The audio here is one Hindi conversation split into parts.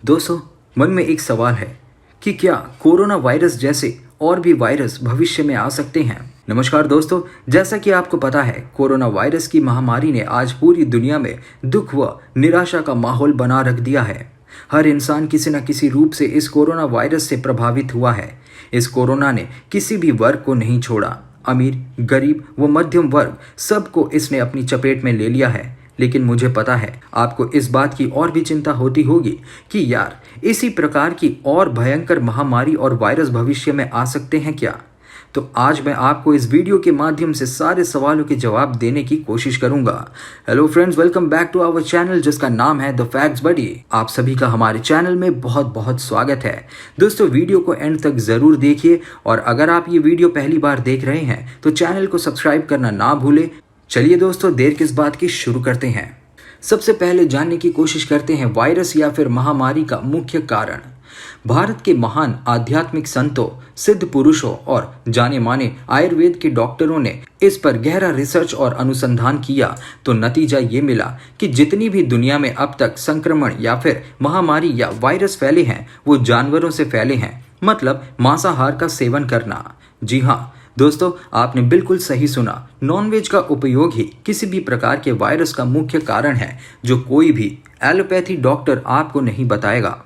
दोस्तों, मन में एक सवाल है कि क्या कोरोना वायरस जैसे और भी वायरस भविष्य में आ सकते हैं। नमस्कार दोस्तों, जैसा कि आपको पता है, कोरोना वायरस की महामारी ने आज पूरी दुनिया में दुख व निराशा का माहौल बना रख दिया है। हर इंसान किसी न किसी रूप से इस कोरोना वायरस से प्रभावित हुआ है। इस कोरोना ने किसी भी वर्ग को नहीं छोड़ा। अमीर, गरीब व मध्यम वर्ग सबको इसने अपनी चपेट में ले लिया है। लेकिन मुझे पता है आपको इस बात की और भी चिंता होती होगी कि यार, इसी प्रकार की और भयंकर महामारी और वायरस भविष्य में आ सकते हैं क्या। तो आज मैं आपको इस वीडियो के माध्यम से सारे सवालों के जवाब देने की कोशिश करूंगा। Hello friends, welcome back to our channel जिसका नाम है द फैक्ट्स बडी। आप सभी का हमारे चैनल में बहुत बहुत स्वागत है। दोस्तों, वीडियो को एंड तक जरूर देखिए और अगर आप ये वीडियो पहली बार देख रहे हैं तो चैनल को सब्सक्राइब करना ना भूलें। चलिए दोस्तों, देर किस बात की, शुरू करते हैं। सबसे पहले जानने की कोशिश करते हैं वायरस या फिर महामारी का मुख्य कारण। भारत के महान आध्यात्मिक संतों, सिद्ध पुरुषों और जाने माने आयुर्वेद के डॉक्टरों ने इस पर गहरा रिसर्च और अनुसंधान किया तो नतीजा ये मिला कि जितनी भी दुनिया में अब तक संक्रमण या फिर महामारी या वायरस फैले हैं वो जानवरों से फैले हैं, मतलब मांसाहार का सेवन करना। जी हाँ दोस्तों, आपने बिल्कुल सही सुना। नॉनवेज का उपयोग ही किसी भी प्रकार के वायरस का मुख्य कारण है, जो कोई भी एलोपैथी डॉक्टर आपको नहीं बताएगा।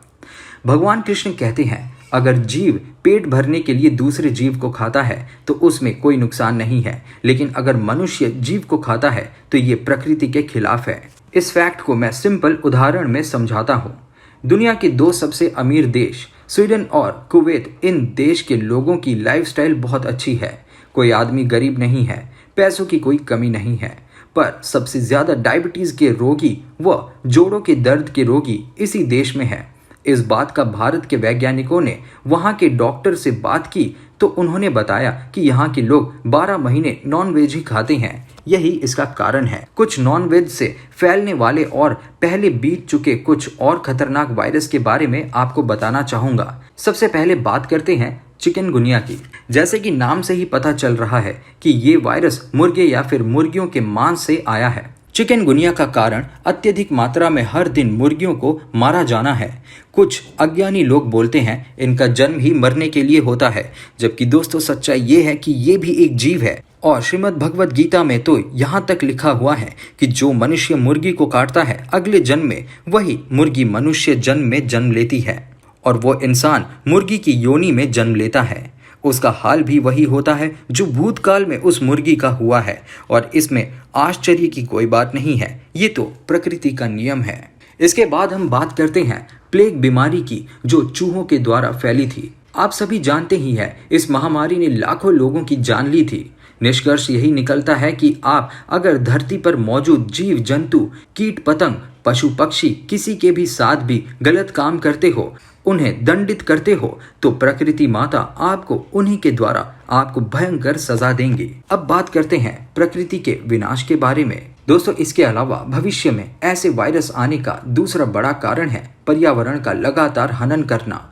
भगवान कृष्ण कहते हैं, अगर जीव पेट भरने के लिए दूसरे जीव को खाता है तो उसमें कोई नुकसान नहीं है, लेकिन अगर मनुष्य जीव को खाता है तो ये प्रकृति के खिलाफ है। इस फैक्ट को मैं सिंपल उदाहरण में समझाता हूँ। दुनिया के दो सबसे अमीर देश स्वीडन और कुवैत, इन देश के लोगों की लाइफस्टाइल बहुत अच्छी है। कोई आदमी गरीब नहीं है, पैसों की कोई कमी नहीं है, पर सबसे ज्यादा डायबिटीज के रोगी व जोड़ों के दर्द के रोगी इसी देश में है। इस बात का भारत के वैज्ञानिकों ने वहां के डॉक्टर से बात की तो उन्होंने बताया कि यहाँ के लोग 12 महीने नॉनवेज ही खाते हैं। यही इसका कारण है। कुछ नॉनवेज से फैलने वाले और पहले बीत चुके कुछ और खतरनाक वायरस के बारे में आपको बताना चाहूंगा। सबसे पहले बात करते हैं चिकनगुनिया की। जैसे कि नाम से ही पता चल रहा है कि ये वायरस मुर्गे या फिर मुर्गियों के मांस से आया है। चिकनगुनिया का कारण अत्यधिक मात्रा में हर दिन मुर्गियों को मारा जाना है। कुछ अज्ञानी लोग बोलते हैं इनका जन्म ही मरने के लिए होता है, जबकि दोस्तों सच्चाई ये है कि ये भी एक जीव है। और श्रीमद् भगवद गीता में तो यहाँ तक लिखा हुआ है कि जो मनुष्य मुर्गी को काटता है अगले जन्म में वही मुर्गी मनुष्य जन्म में जन्म लेती है और वो इंसान मुर्गी की योनि में जन्म लेता है। उसका हाल भी वही होता है जो भूतकाल में उस मुर्गी का हुआ है और इसमें आश्चर्य की कोई बात नहीं है। ये तो प्रकृति का नियम है। इसके बाद हम बात करते हैं प्लेग बीमारी की, जो चूहों के द्वारा फैली थी। आप सभी जानते ही हैं, इस महामारी ने लाखों लोगों की जान ली थी। निष्कर्ष यही निकलता है कि आप अगर धरती पर मौजूद जीव जंतु, कीट पतंग, पशु पक्षी किसी के भी साथ भी गलत काम करते हो, उन्हें दंडित करते हो, तो प्रकृति माता आपको उन्हीं के द्वारा आपको भयंकर सजा देंगे। अब बात करते हैं प्रकृति के विनाश के बारे में। दोस्तों, इसके अलावा भविष्य में ऐसे वायरस आने का दूसरा बड़ा कारण है पर्यावरण का लगातार हनन करना।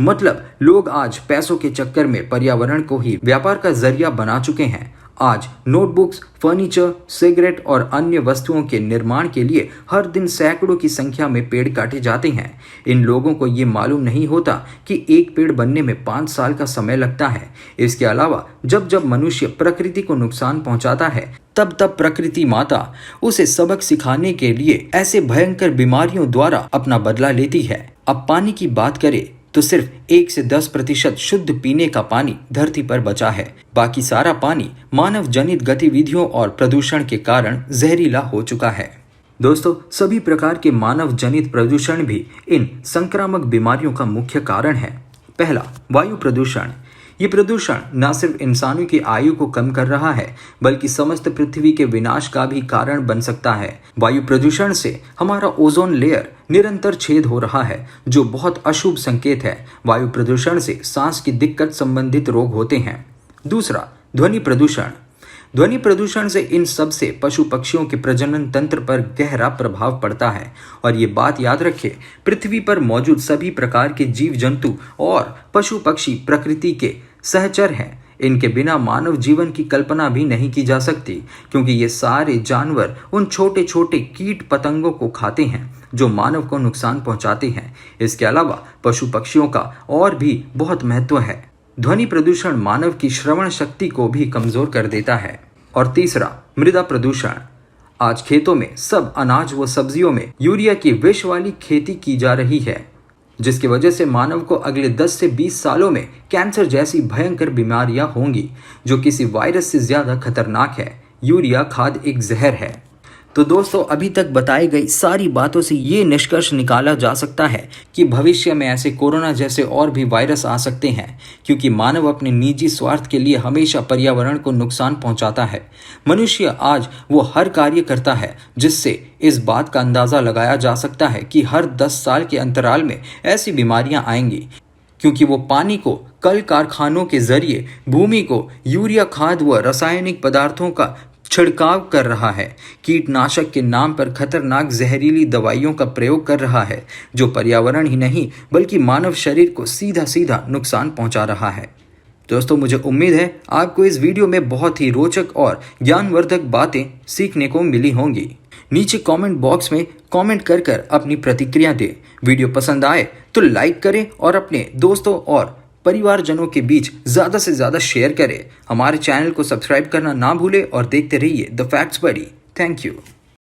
मतलब लोग आज पैसों के चक्कर में पर्यावरण को ही व्यापार का जरिया बना चुके हैं। आज नोटबुक्स, फर्नीचर, सिगरेट और अन्य वस्तुओं के निर्माण के लिए हर दिन सैकड़ों की संख्या में पेड़ काटे जाते हैं। इन लोगों को ये मालूम नहीं होता कि एक पेड़ बनने में 5 साल का समय लगता है। इसके अलावा जब जब मनुष्य प्रकृति को नुकसान पहुंचाता है तब तब प्रकृति माता उसे सबक सिखाने के लिए ऐसे भयंकर बीमारियों द्वारा अपना बदला लेती है। अब पानी की बात करें तो सिर्फ 1 से 10% शुद्ध पीने का पानी धरती पर बचा है। बाकी सारा पानी मानव जनित गतिविधियों और प्रदूषण के कारण जहरीला हो चुका है। दोस्तों, सभी प्रकार के मानव जनित प्रदूषण भी इन संक्रामक बीमारियों का मुख्य कारण है। पहला, वायु प्रदूषण। ये प्रदूषण न सिर्फ इंसानों की आयु को कम कर रहा है, बल्कि समस्त पृथ्वी के विनाश का भी कारण बन सकता है। वायु प्रदूषण से हमारा ओजोन लेयर निरंतर छेद हो रहा है, जो बहुत अशुभ संकेत है। वायु प्रदूषण से सांस की दिक्कत संबंधित रोग होते हैं। दूसरा, ध्वनि प्रदूषण। ध्वनि प्रदूषण से इन सब से पशु पक्षियों के प्रजनन तंत्र पर गहरा प्रभाव पड़ता है। और ये बात याद रखें, पृथ्वी पर मौजूद सभी प्रकार के जीव जंतु और पशु पक्षी प्रकृति के सहचर हैं। इनके बिना मानव जीवन की कल्पना भी नहीं की जा सकती, क्योंकि ये सारे जानवर उन छोटे छोटे कीट पतंगों को खाते हैं जो मानव को नुकसान पहुंचाते हैं। इसके अलावा पशु पक्षियों का और भी बहुत महत्व है। ध्वनि प्रदूषण मानव की श्रवण शक्ति को भी कमजोर कर देता है। और तीसरा, मृदा प्रदूषण। आज खेतों में सब अनाज व सब्जियों में यूरिया की विष वाली खेती की जा रही है, जिसकी वजह से मानव को अगले 10 से 20 सालों में कैंसर जैसी भयंकर बीमारियां होंगी, जो किसी वायरस से ज्यादा खतरनाक है। यूरिया खाद एक जहर है। तो दोस्तों, अभी तक बताई गई सारी बातों से ये निष्कर्ष निकाला जा सकता है कि भविष्य में ऐसे कोरोना जैसे और भी वायरस आ सकते हैं, क्योंकि मानव अपने निजी स्वार्थ के लिए हमेशा पर्यावरण को नुकसान पहुंचाता है। मनुष्य आज वो हर कार्य करता है जिससे इस बात का अंदाजा लगाया जा सकता है कि हर 10 साल के अंतराल में ऐसी बीमारियां आएंगी, क्योंकि वो पानी को कल कारखानों के जरिए भूमि को यूरिया खाद व रासायनिक पदार्थों का छिड़काव कर रहा है, कीटनाशक के नाम पर खतरनाक जहरीली दवाइयों का प्रयोग कर रहा है, जो पर्यावरण ही नहीं बल्कि मानव शरीर को सीधा सीधा नुकसान पहुंचा रहा है। दोस्तों, मुझे उम्मीद है आपको इस वीडियो में बहुत ही रोचक और ज्ञानवर्धक बातें सीखने को मिली होंगी। नीचे कमेंट बॉक्स में कमेंट कर अपनी प्रतिक्रिया दें। वीडियो पसंद आए तो लाइक करें और अपने दोस्तों और परिवारजनों के बीच ज़्यादा से ज़्यादा शेयर करें। हमारे चैनल को सब्सक्राइब करना ना भूलें और देखते रहिए the facts buddy. Thank you.